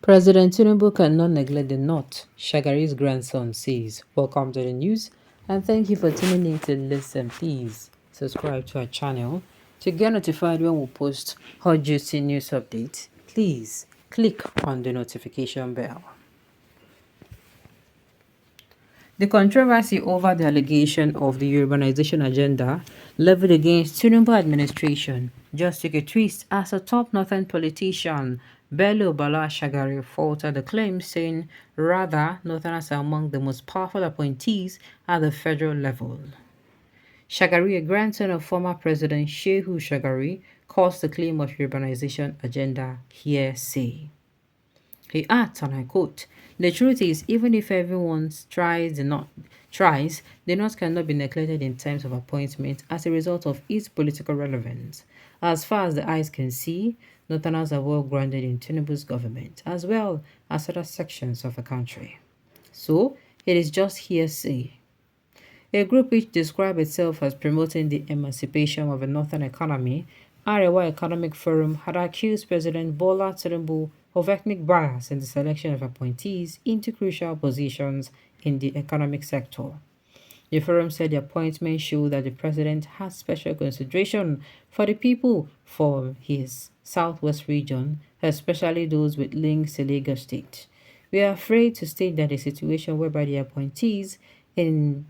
President Tinubu cannot neglect the North, Shagari's grandson says. Welcome to the news and thank you for tuning in to listen. Please subscribe to our channel to get notified when we post hot juicy news updates. Please click on the notification bell. The controversy over the allegation of the urbanization agenda leveled against Tinubu administration just took a twist as a top northern politician, Bello Bala Shagari, faltered the claim, saying rather northerners are among the most powerful appointees at the federal level. Shagari, a grandson of former President Shehu Shagari, calls the claim of urbanization agenda hearsay. He adds, and I quote, "The truth is, even if everyone the North cannot be neglected in terms of appointment as a result of its political relevance. As far as the eyes can see, Northerners are well grounded in Tinubu's government, as well as other sections of the country. So, it is just hearsay." A group which describes itself as promoting the emancipation of the northern economy, Arewa Economic Forum had accused President Bola Tinubu of ethnic bias in the selection of appointees into crucial positions in the economic sector. The forum said the appointment showed that the president has special consideration for the people from his southwest region, especially those with links to Lagos State. We are afraid to state that a situation whereby the appointees in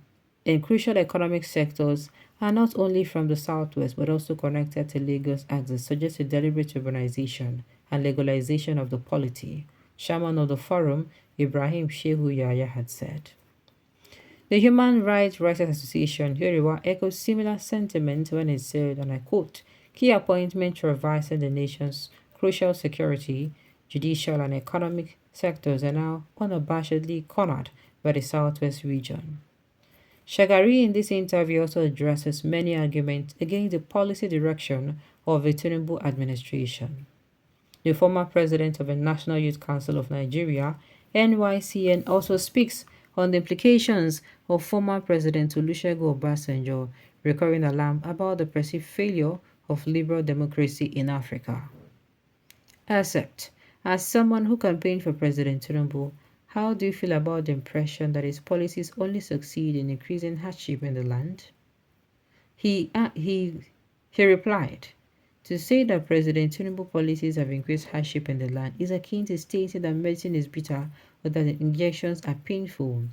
crucial economic sectors are not only from the southwest but also connected to Lagos axis suggests a deliberate urbanization and legalization of the polity, chairman of the forum, Ibrahim Shehu Yahya, had said. The Human Rights Writers Association, Yoruba, echoed similar sentiment when it said, and I quote, "Key appointments revising the nation's crucial security, judicial, and economic sectors are now unabashedly cornered by the southwest region." Shagari in this interview also addresses many arguments against the policy direction of the Tinubu administration. The former president of the National Youth Council of Nigeria, NYCN, also speaks on the implications of former President Olusegun Obasanjo recurring alarm about the perceived failure of liberal democracy in Africa. Except, as someone who campaigned for President Tinubu, how do you feel about the impression that his policies only succeed in increasing hardship in the land? He replied, "To say that President Tinubu policies have increased hardship in the land is akin to stating that medicine is bitter or that the injections are painful.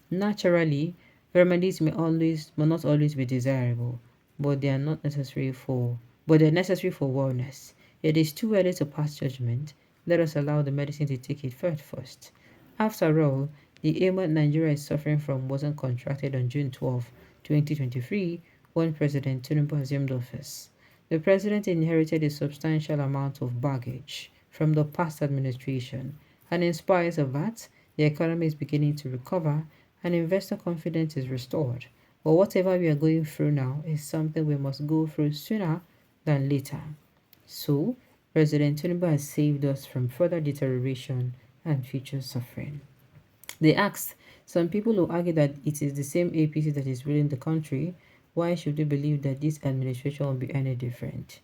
Naturally, remedies may not always be desirable, but they are not necessary for but they're necessary for wellness. It is too early to pass judgment. Let us allow the medicine to take effect first. After all, the ailment Nigeria is suffering from wasn't contracted on June 12, 2023, when President Tinubu assumed office. The president inherited a substantial amount of baggage from the past administration, and in spite of that, the economy is beginning to recover and investor confidence is restored. But whatever we are going through now is something we must go through sooner than later. So, President Tinubu has saved us from further deterioration and future suffering." They asked, "Some people who argue that it is the same APC that is ruling the country, why should we believe that this administration will be any different?"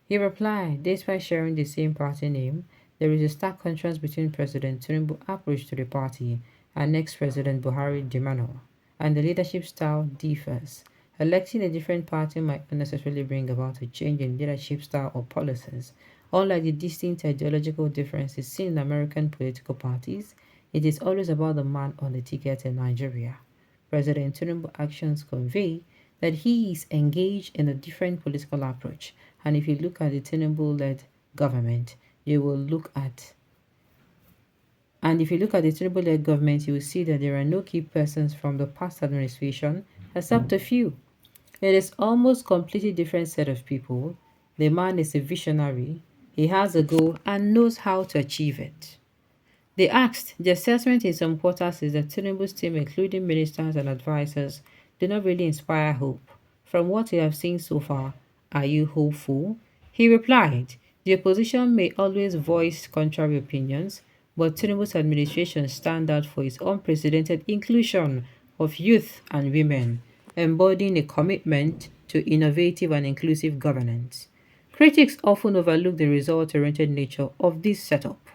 He replied, "Despite sharing the same party name, there is a stark contrast between President Tinubu's approach to the party and ex-President Buhari Dimano, and the leadership style differs. Electing a different party might not necessarily bring about a change in leadership style or policies. Unlike the distinct ideological differences seen in American political parties, it is always about the man on the ticket in Nigeria. President Tinubu's actions convey that he is engaged in a different political approach, and if you look at the Tinubu-led government, you will look at and if you look at the Tinubu-led government, you will see that there are no key persons from the past administration except a few. It is almost completely different set of people. The man is a visionary. He has a goal and knows how to achieve it." They asked, "The assessment in some quarters is that Tinubu's team, including ministers and advisors, do not really inspire hope. From what you have seen so far, are you hopeful?" He replied, "The opposition may always voice contrary opinions, but Tinubu's administration stands out for its unprecedented inclusion of youth and women, embodying a commitment to innovative and inclusive governance. Critics often overlook the result-oriented nature of this setup.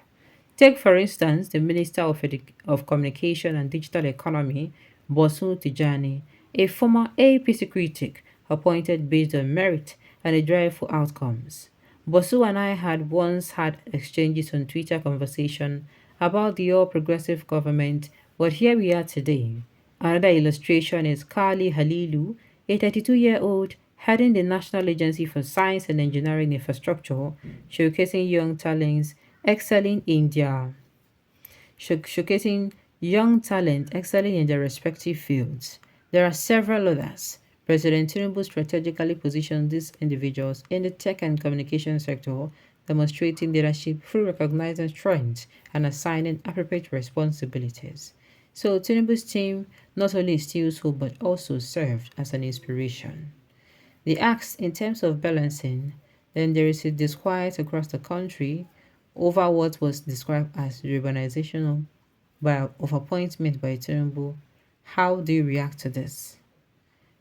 Take, for instance, the Minister of Communication and Digital Economy, Bosun Tijani, a former APC critic appointed based on merit and a drive for outcomes. Bosu and I had once had exchanges on Twitter conversation about the all progressive government, but here we are today. Another illustration is Kali Halilu, a 32-year-old heading the National Agency for Science and Engineering Infrastructure, showcasing young talents excelling in their showcasing young talent excelling in their respective fields. There are several others. President Tinubu strategically positioned these individuals in the tech and communication sector, demonstrating leadership through recognizing strengths and assigning appropriate responsibilities. So Tinubu's team not only instills hope but also served as an inspiration. The acts in terms of balancing, then there is a disquiet across the country over what was described as urbanization of appointment by Tinubu. How do you react to this?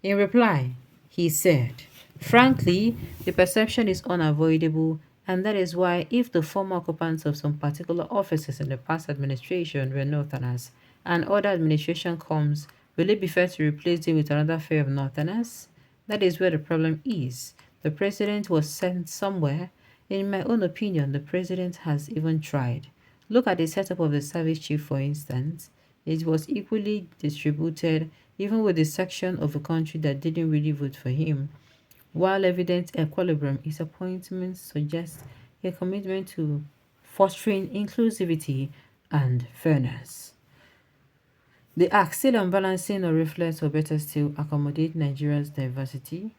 In reply, he said, frankly, the perception is unavoidable, and that is why, if the former occupants of some particular offices in the past administration were Northerners, and other administration comes, will it be fair to replace them with another fair of Northerners? That is where the problem is. The president was sent somewhere. In my own opinion, the president has even tried. Look at the setup of the service chief, for instance. It was equally distributed, even with the section of the country that didn't really vote for him. While evident equilibrium, his appointments suggest a commitment to fostering inclusivity and fairness. The act still on balancing or reflect or better still accommodate Nigeria's diversity.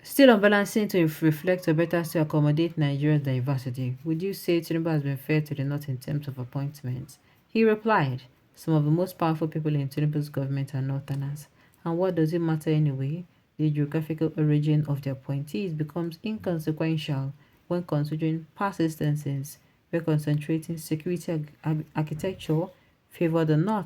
Still on balancing to reflect or better to accommodate Nigeria's diversity, would you say Tinubu has been fair to the North in terms of appointments? He replied, some of the most powerful people in Tinubu's government are Northerners. And what does it matter anyway? The geographical origin of the appointees becomes inconsequential when considering past instances where concentrating security architecture favored the North